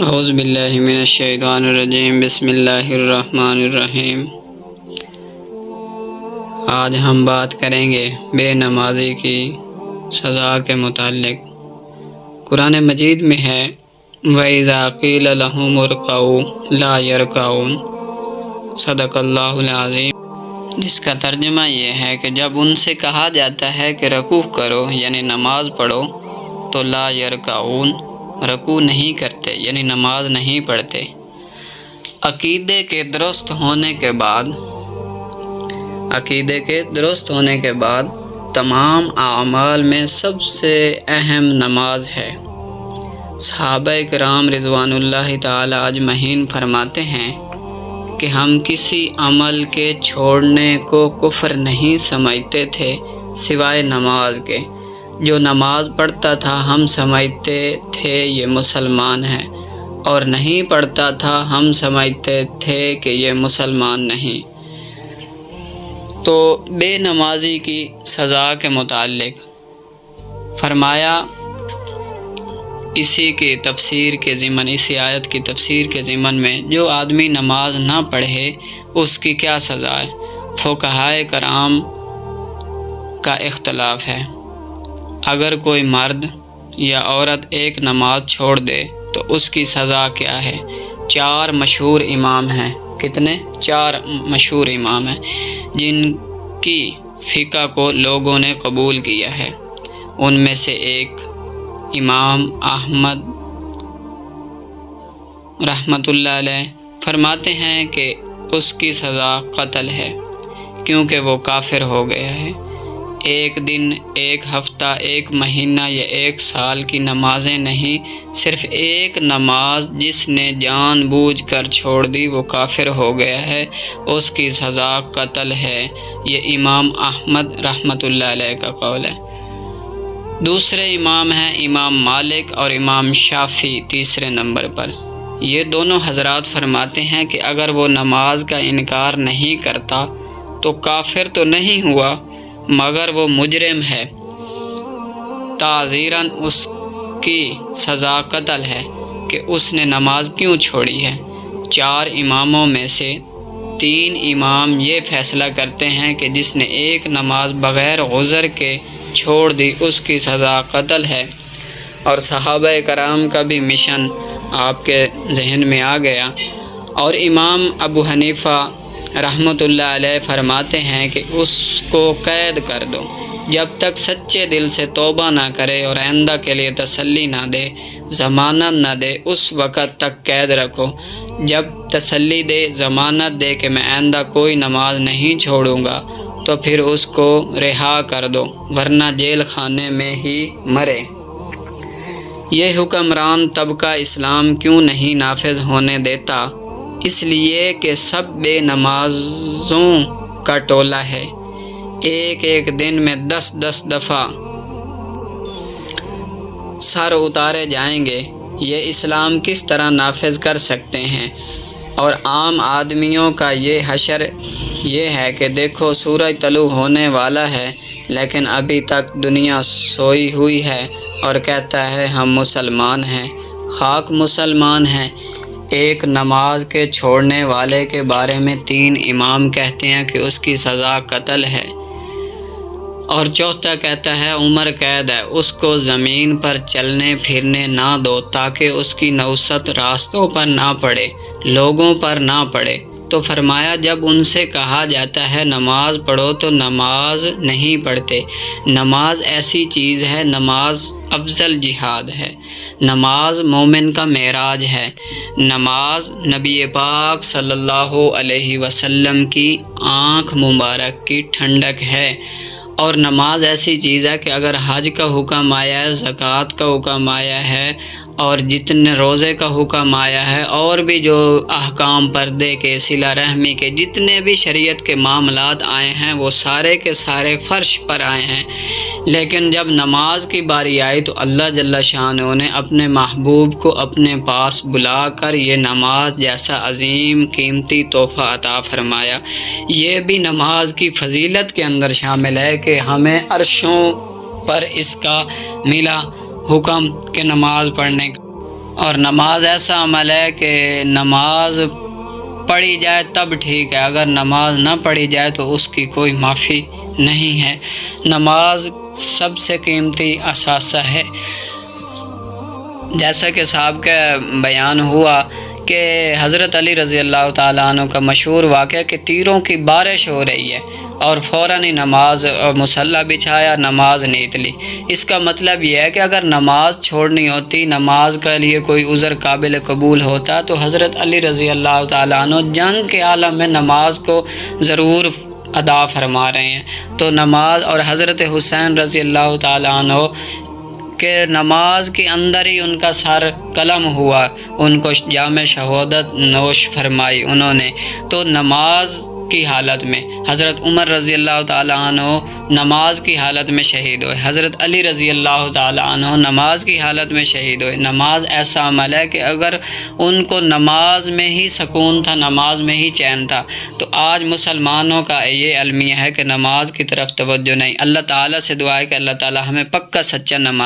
اعوذ باللہ من الشیطان الرجیم، بسم اللہ الرحمن الرحیم۔ آج ہم بات کریں گے بے نمازی کی سزا کے متعلق۔ قرآن مجید میں ہے وَإِذَا قِيلَ لَهُمُ ارْكَعُوا لَا يَرْكَعُونَ، صدق اللہ العظیم، جس کا ترجمہ یہ ہے کہ جب ان سے کہا جاتا ہے کہ رکوع کرو یعنی نماز پڑھو تو لا یرکعون، رکوع نہیں کرتے یعنی نماز نہیں پڑھتے۔ عقیدے کے درست ہونے کے بعد تمام اعمال میں سب سے اہم نماز ہے۔ صحابہ کرام رضوان اللہ تعالی اجمعین فرماتے ہیں کہ ہم کسی عمل کے چھوڑنے کو کفر نہیں سمجھتے تھے سوائے نماز کے۔ جو نماز پڑھتا تھا ہم سمجھتے تھے یہ مسلمان ہے، اور نہیں پڑھتا تھا ہم سمجھتے تھے کہ یہ مسلمان نہیں۔ تو بے نمازی کی سزا کے متعلق فرمایا، اسی آیت کی تفسیر کے ضمن میں جو آدمی نماز نہ پڑھے اس کی کیا سزا ہے۔ فقہائے کرام کا اختلاف ہے۔ اگر کوئی مرد یا عورت ایک نماز چھوڑ دے تو اس کی سزا کیا ہے۔ 4 مشہور امام ہیں۔ کتنے؟ 4 مشہور امام ہیں جن کی فقہ کو لوگوں نے قبول کیا ہے۔ ان میں سے ایک امام احمد رحمۃ اللہ علیہ فرماتے ہیں کہ اس کی سزا قتل ہے، کیونکہ وہ کافر ہو گیا ہے۔ ایک دن، ایک ہفتہ، ایک مہینہ یا ایک سال کی نمازیں نہیں، صرف ایک نماز جس نے جان بوجھ کر چھوڑ دی وہ کافر ہو گیا ہے، اس کی سزا قتل ہے۔ یہ امام احمد رحمۃ اللہ علیہ کا قول ہے۔ دوسرے امام ہیں امام مالک اور امام شافعی تیسرے نمبر پر۔ یہ دونوں حضرات فرماتے ہیں کہ اگر وہ نماز کا انکار نہیں کرتا تو کافر تو نہیں ہوا مگر وہ مجرم ہے، تعزیراً اس کی سزا قتل ہے کہ اس نے نماز کیوں چھوڑی ہے۔ 4 اماموں میں سے 3 امام یہ فیصلہ کرتے ہیں کہ جس نے ایک نماز بغیر عذر کے چھوڑ دی اس کی سزا قتل ہے، اور صحابہ کرام کا بھی مشن آپ کے ذہن میں آ گیا۔ اور امام ابو حنیفہ رحمۃ اللہ علیہ فرماتے ہیں کہ اس کو قید کر دو، جب تک سچے دل سے توبہ نہ کرے اور آئندہ کے لیے تسلی نہ دے، ضمانت نہ دے، اس وقت تک قید رکھو۔ جب تسلی دے، ضمانت دے کہ میں آئندہ کوئی نماز نہیں چھوڑوں گا تو پھر اس کو رہا کر دو، ورنہ جیل خانے میں ہی مرے۔ یہ حکمران طبقہ اسلام کیوں نہیں نافذ ہونے دیتا؟ اس لیے کہ سب بے نمازوں کا ٹولہ ہے، ایک دن میں 10 دفعہ سر اتارے جائیں گے۔ یہ اسلام کس طرح نافذ کر سکتے ہیں؟ اور عام آدمیوں کا یہ حشر یہ ہے کہ دیکھو سورج طلوع ہونے والا ہے لیکن ابھی تک دنیا سوئی ہوئی ہے اور کہتا ہے ہم مسلمان ہیں۔ خاک مسلمان ہیں۔ ایک نماز کے چھوڑنے والے کے بارے میں 3 امام کہتے ہیں کہ اس کی سزا قتل ہے، اور چوتھا کہتا ہے عمر قید ہے، اس کو زمین پر چلنے پھرنے نہ دو تاکہ اس کی نوست راستوں پر نہ پڑے، لوگوں پر نہ پڑے۔ تو فرمایا جب ان سے کہا جاتا ہے نماز پڑھو تو نماز نہیں پڑھتے۔ نماز ایسی چیز ہے، نماز افضل جہاد ہے، نماز مومن کا معراج ہے، نماز نبی پاک صلی اللہ علیہ وسلم کی آنکھ مبارک کی ٹھنڈک ہے۔ اور نماز ایسی چیز ہے کہ اگر حج کا حکم آیا ہے، زکوٰۃ کا حکم آیا ہے، اور جتنے روزے کا حکم آیا ہے، اور بھی جو احکام پردے کے، صلہ رحمی کے، جتنے بھی شریعت کے معاملات آئے ہیں وہ سارے کے سارے فرش پر آئے ہیں، لیکن جب نماز کی باری آئی تو اللہ جل شانہ نے اپنے محبوب کو اپنے پاس بلا کر یہ نماز جیسا عظیم قیمتی تحفہ عطا فرمایا۔ یہ بھی نماز کی فضیلت کے اندر شامل ہے کہ ہمیں عرشوں پر اس کا ملا حکم کہ نماز پڑھنے کا۔ اور نماز ایسا عمل ہے کہ نماز پڑھی جائے تب ٹھیک ہے، اگر نماز نہ پڑھی جائے تو اس کی کوئی معافی نہیں ہے۔ نماز سب سے قیمتی اثاثہ ہے۔ جیسا کہ صاحب کا بیان ہوا کہ حضرت علی رضی اللہ تعالیٰ عنہ کا مشہور واقعہ کہ تیروں کی بارش ہو رہی ہے اور فوراً ہی نماز مصلی بچھایا، نماز نیت لی۔ اس کا مطلب یہ ہے کہ اگر نماز چھوڑنی ہوتی، نماز کے لیے کوئی عذر قابل قبول ہوتا تو حضرت علی رضی اللہ تعالیٰ عنہ جنگ کے عالم میں نماز کو ضرور ادا فرما رہے ہیں۔ تو نماز، اور حضرت حسین رضی اللہ تعالیٰ عنہ کہ نماز کے اندر ہی ان کا سر قلم ہوا، ان کو جام شہادت نوش فرمائی انہوں نے۔ تو نماز کی حالت میں حضرت عمر رضی اللہ تعالیٰ عنہ نماز کی حالت میں شہید ہوئے، حضرت علی رضی اللہ تعالیٰ عنہ نماز کی حالت میں شہید ہوئے۔ نماز ایسا عمل ہے کہ اگر ان کو نماز میں ہی سکون تھا، نماز میں ہی چین تھا، تو آج مسلمانوں کا یہ المیہ ہے کہ نماز کی طرف توجہ نہیں۔ اللہ تعالیٰ سے دعا ہے کہ اللہ تعالیٰ ہمیں پکا سچا نماز